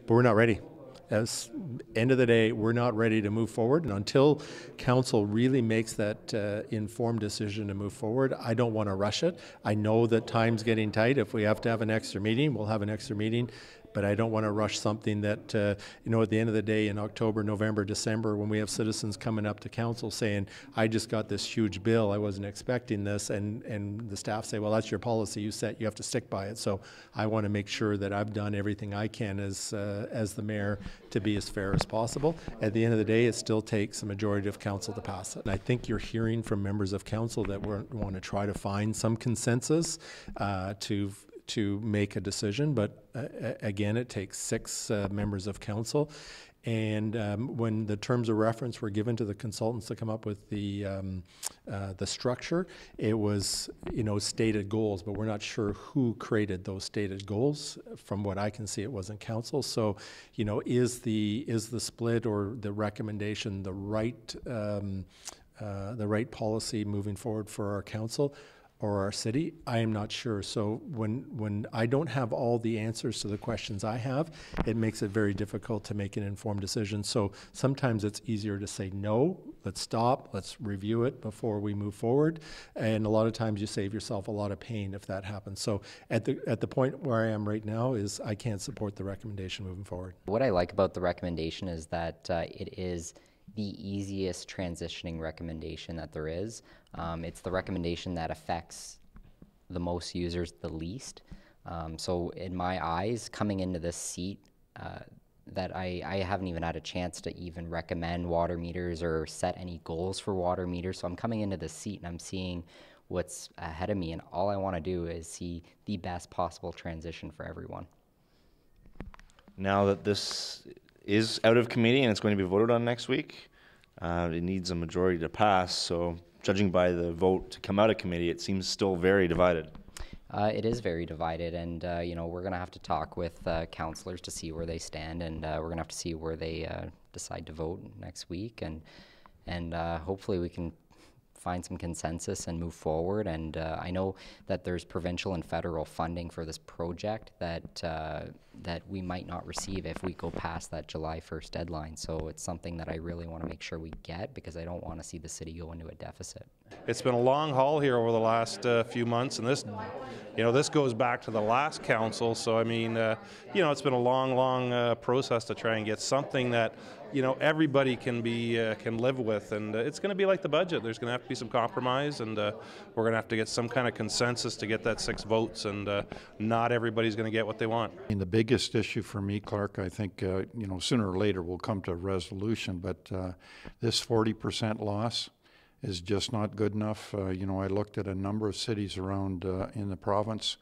but we're not ready. As end of the day, we're not ready to move forward. And until council really makes that informed decision to move forward, I don't want to rush it. I know that time's getting tight. If we have to have an extra meeting, we'll have an extra meeting. But I don't want to rush something that, at the end of the day in October, November, December, when we have citizens coming up to council saying, I just got this huge bill, I wasn't expecting this, and the staff say, well, that's your policy you set, you have to stick by it. So I want to make sure that I've done everything I can as the mayor to be as fair as possible. At the end of the day, it still takes a majority of council to pass it. And I think you're hearing from members of council that we want to try to find some consensus to make a decision, but again, it takes 6 members of council. And when the terms of reference were given to the consultants to come up with the structure, it was stated goals, but we're not sure who created those stated goals. From what I can see, it wasn't council. So, is the split or the recommendation the right policy moving forward for our council or our city? I am not sure. So when I don't have all the answers to the questions I have, it makes it very difficult to make an informed decision. So sometimes it's easier to say, no, let's stop, let's review it before we move forward. And a lot of times you save yourself a lot of pain if that happens. So at the point where I am right now is I can't support the recommendation moving forward. What I like about the recommendation is that it is the easiest transitioning recommendation that there is. It's the recommendation that affects the most users the least. So in my eyes, coming into this seat, that I haven't even had a chance to even recommend water meters or set any goals for water meters. So I'm coming into this seat and I'm seeing what's ahead of me, and all I want to do is see the best possible transition for everyone. Now that this is out of committee and it's going to be voted on next week, it needs a majority to pass. So judging by the vote to come out of committee, it seems still very divided. It is very divided, and we're going to have to talk with councillors to see where they stand, and we're going to have to see where they decide to vote next week, and hopefully we can find some consensus and move forward. And I know that there's provincial and federal funding for this project that we might not receive if we go past that July 1st deadline. So it's something that I really want to make sure we get, because I don't want to see the city go into a deficit. It's been a long haul here over the last few months, and this goes back to the last council. So I mean, it's been a long process to try and get something that everybody can live with, and it's going to be like the budget. There's going to have to be some compromise, and we're going to have to get some kind of consensus to get that 6 votes, and not everybody's going to get what they want. And the biggest issue for me, Clark, I think sooner or later we'll come to a resolution, but this 40% loss is just not good enough. I looked at a number of cities around in the province.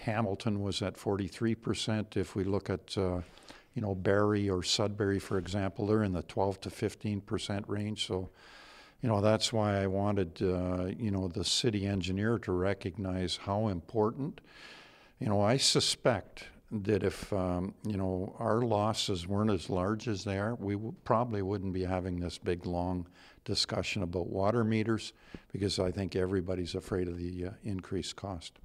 Hamilton was at 43%. If we look at Barrie or Sudbury, for example, they're in the 12 to 15% range. So, that's why I wanted, the city engineer to recognize how important. I suspect that if, our losses weren't as large as they are, we probably wouldn't be having this big, long discussion about water meters, because I think everybody's afraid of the increased cost.